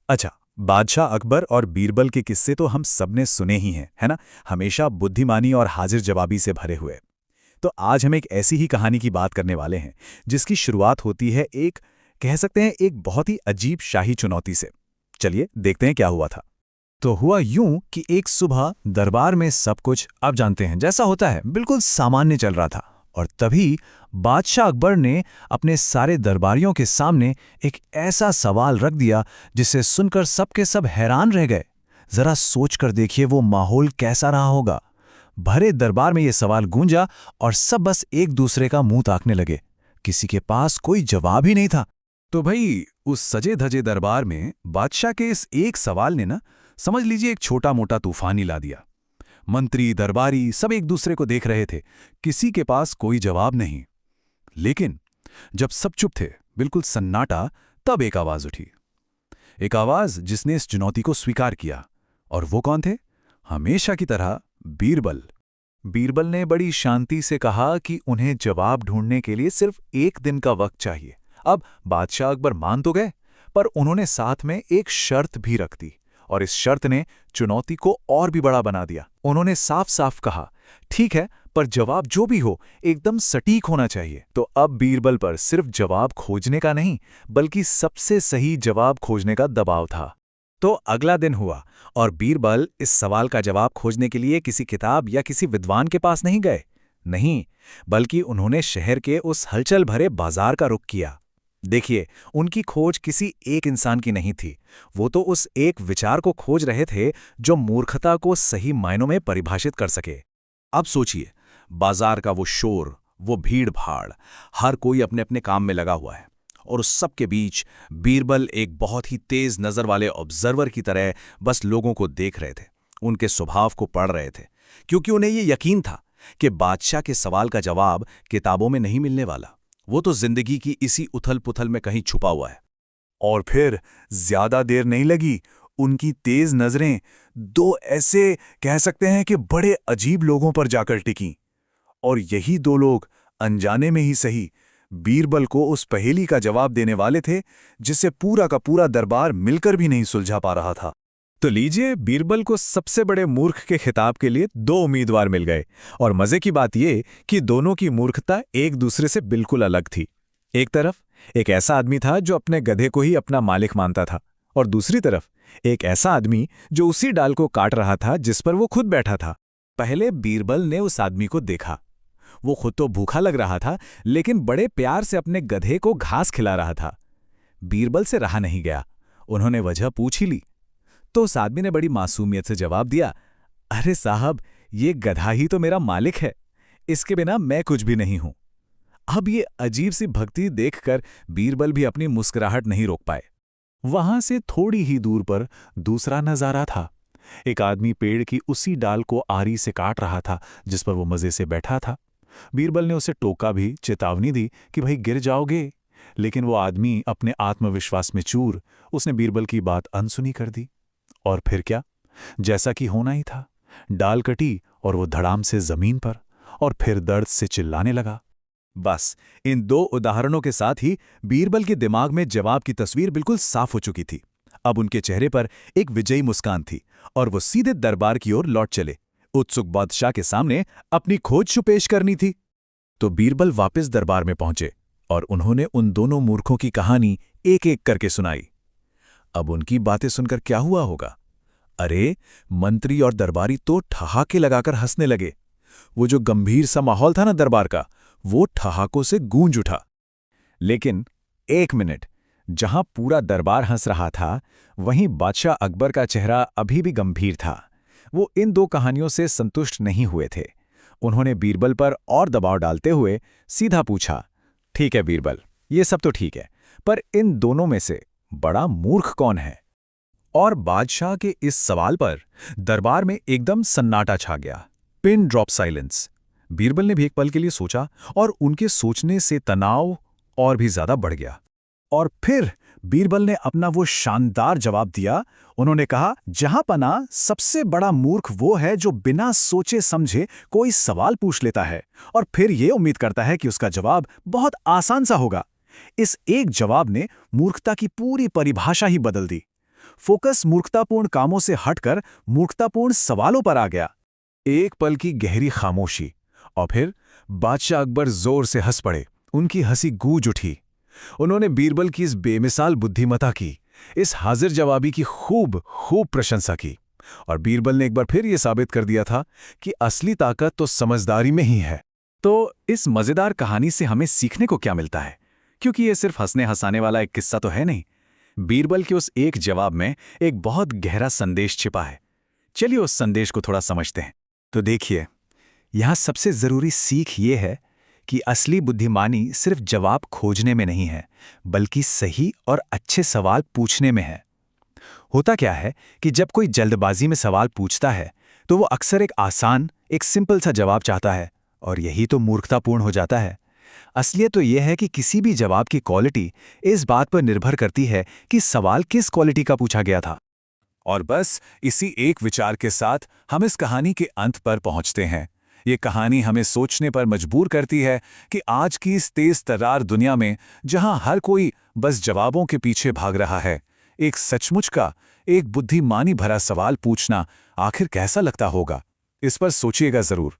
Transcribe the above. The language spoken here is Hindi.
अच्छा, बादशाह अकबर और बीरबल के किस्से तो हम सबने सुने ही हैं, है ना? हमेशा बुद्धिमानी और हाजिर जवाबी से भरे हुए। तो आज हम एक ऐसी ही कहानी की बात करने वाले हैं, जिसकी शुरुआत होती है एक, कह सकते हैं, एक बहुत ही अजीब शाही चुनौती से। चलिए देखते हैं क्या हुआ था। तो हुआ यूं कि एक सुबह दरबार में सब कुछ, आप जानते हैं जैसा होता है, बिल्कुल सामान्य चल रहा था। और तभी बादशाह अकबर ने अपने सारे दरबारियों के सामने एक ऐसा सवाल रख दिया जिसे सुनकर सबके सब हैरान रह गए। जरा सोच कर देखिए वो माहौल कैसा रहा होगा। भरे दरबार में ये सवाल गूंजा और सब बस एक दूसरे का मुंह ताकने लगे। किसी के पास कोई जवाब ही नहीं था। तो भाई उस सजे धजे दरबार में बादशाह के इस एक सवाल ने ना, समझ लीजिए, एक छोटा मोटा तूफान ही ला दिया। मंत्री दरबारी सब एक दूसरे को देख रहे थे, किसी के पास कोई जवाब नहीं। लेकिन जब सब चुप थे, बिल्कुल सन्नाटा, तब एक आवाज उठी। एक आवाज जिसने इस चुनौती को स्वीकार किया। और वो कौन थे? हमेशा की तरह बीरबल। बीरबल ने बड़ी शांति से कहा कि उन्हें जवाब ढूंढने के लिए सिर्फ एक दिन का वक्त चाहिए। अब बादशाह अकबर मान तो गए, पर उन्होंने साथ में एक शर्त भी रख दी। और इस शर्त ने चुनौती को और भी बड़ा बना दिया। उन्होंने साफ साफ कहा, ठीक है, पर जवाब जो भी हो एकदम सटीक होना चाहिए। तो अब बीरबल पर सिर्फ जवाब खोजने का नहीं, बल्कि सबसे सही जवाब खोजने का दबाव था। तो अगला दिन हुआ और बीरबल इस सवाल का जवाब खोजने के लिए किसी किताब या किसी विद्वान के पास नहीं गए। नहीं, बल्कि उन्होंने शहर के उस हलचल भरे बाजार का रुख किया। देखिए, उनकी खोज किसी एक इंसान की नहीं थी। वो तो उस एक विचार को खोज रहे थे जो मूर्खता को सही मायनों में परिभाषित कर सके। अब सोचिए, बाजार का वो शोर, वो भीड़ भाड़, हर कोई अपने अपने काम में लगा हुआ है। और उस सब के बीच बीरबल एक बहुत ही तेज नजर वाले ऑब्जर्वर की तरह बस लोगों को देख रहे थे, उनके स्वभाव को पढ़ रहे थे। क्योंकि उन्हें ये यकीन था कि बादशाह के सवाल का जवाब किताबों में नहीं मिलने वाला। वो तो जिंदगी की इसी उथल पुथल में कहीं छुपा हुआ है। और फिर ज्यादा देर नहीं लगी, उनकी तेज नजरें दो ऐसे, कह सकते हैं कि बड़े अजीब लोगों पर जाकर टिकीं। और यही दो लोग, अनजाने में ही सही, बीरबल को उस पहेली का जवाब देने वाले थे जिसे पूरा का पूरा दरबार मिलकर भी नहीं सुलझा पा रहा था। तो लीजिए, बीरबल को सबसे बड़े मूर्ख के खिताब के लिए दो उम्मीदवार मिल गए। और मजे की बात यह कि दोनों की मूर्खता एक दूसरे से बिल्कुल अलग थी। एक तरफ एक ऐसा आदमी था जो अपने गधे को ही अपना मालिक मानता था, और दूसरी तरफ एक ऐसा आदमी जो उसी डाल को काट रहा था जिस पर वो खुद बैठा था। पहले बीरबल ने उस आदमी को देखा। वो खुद तो भूखा लग रहा था, लेकिन बड़े प्यार से अपने गधे को घास खिला रहा था। बीरबल से रहा नहीं गया, उन्होंने वजह पूछ ही ली। तो उस आदमी ने बड़ी मासूमियत से जवाब दिया, अरे साहब, ये गधा ही तो मेरा मालिक है, इसके बिना मैं कुछ भी नहीं हूं। अब ये अजीब सी भक्ति देखकर बीरबल भी अपनी मुस्कुराहट नहीं रोक पाए। वहां से थोड़ी ही दूर पर दूसरा नजारा था। एक आदमी पेड़ की उसी डाल को आरी से काट रहा था जिस पर वो मजे से बैठा था। बीरबल ने उसे टोका भी, चेतावनी दी कि भाई गिर जाओगे, लेकिन वो आदमी अपने आत्मविश्वास में चूर, उसने बीरबल की बात अनसुनी कर दी। और फिर क्या, जैसा कि होना ही था, डाल कटी और वो धड़ाम से जमीन पर, और फिर दर्द से चिल्लाने लगा। बस इन दो उदाहरणों के साथ ही बीरबल के दिमाग में जवाब की तस्वीर बिल्कुल साफ हो चुकी थी। अब उनके चेहरे पर एक विजयी मुस्कान थी और वो सीधे दरबार की ओर लौट चले, उत्सुक बादशाह के सामने अपनी खोज पेश करनी थी। तो बीरबल वापस दरबार में पहुंचे और उन्होंने उन दोनों मूर्खों की कहानी एक एक करके सुनाई। अब उनकी बातें सुनकर क्या हुआ होगा? अरे, मंत्री और दरबारी तो ठहाके लगाकर हंसने लगे। वो जो गंभीर सा माहौल था ना दरबार का, वो ठहाकों से गूंज उठा। लेकिन एक मिनट, जहां पूरा दरबार हंस रहा था, वहीं बादशाह अकबर का चेहरा अभी भी गंभीर था। वो इन दो कहानियों से संतुष्ट नहीं हुए थे। उन्होंने बीरबल पर और दबाव डालते हुए सीधा पूछा, ठीक है बीरबल, ये सब तो ठीक है, पर इन दोनों में से बड़ा मूर्ख कौन है? और बादशाह के इस सवाल पर दरबार में एकदम सन्नाटा छा गया। Pin drop silence. बीरबल ने भी एक पल के लिए सोचा और उनके सोचने से तनाव और भी ज्यादा बढ़ गया। और फिर बीरबल ने अपना वो शानदार जवाब दिया। उन्होंने कहा, जहां पना सबसे बड़ा मूर्ख वो है जो बिना सोचे समझे कोई सवाल पूछ लेता है और फिर ये उम्मीद करता है कि उसका जवाब बहुत आसान सा होगा। इस एक जवाब ने मूर्खता की पूरी परिभाषा ही बदल दी। फोकस मूर्खतापूर्ण कामों से हटकर मूर्खतापूर्ण सवालों पर आ गया। एक पल की गहरी खामोशी, और फिर बादशाह अकबर जोर से हंस पड़े। उनकी हंसी गूंज उठी। उन्होंने बीरबल की इस बेमिसाल बुद्धिमत्ता की, इस हाजिर जवाबी की खूब खूब प्रशंसा की। और बीरबल ने एक बार फिर यह साबित कर दिया था कि असली ताकत तो समझदारी में ही है। तो इस मजेदार कहानी से हमें सीखने को क्या मिलता है? क्योंकि यह सिर्फ हंसने हंसाने वाला एक किस्सा तो है नहीं। बीरबल के उस एक जवाब में एक बहुत गहरा संदेश छिपा है। चलिए उस संदेश को थोड़ा समझते हैं। तो देखिए, यहां सबसे जरूरी सीख ये है कि असली बुद्धिमानी सिर्फ जवाब खोजने में नहीं है, बल्कि सही और अच्छे सवाल पूछने में है। होता क्या है कि जब कोई जल्दबाजी में सवाल पूछता है, तो वो अक्सर एक आसान, एक सिंपल सा जवाब चाहता है, और यही तो मूर्खतापूर्ण हो जाता है। असलियत तो यह है कि किसी भी जवाब की क्वालिटी इस बात पर निर्भर करती है कि सवाल किस क्वालिटी का पूछा गया था। और बस इसी एक विचार के साथ हम इस कहानी के अंत पर पहुंचते हैं। ये कहानी हमें सोचने पर मजबूर करती है कि आज की इस तेज तर्रार दुनिया में, जहां हर कोई बस जवाबों के पीछे भाग रहा है, एक सचमुच का, एक बुद्धिमानी भरा सवाल पूछना आखिर कैसा लगता होगा? इस पर सोचिएगा जरूर।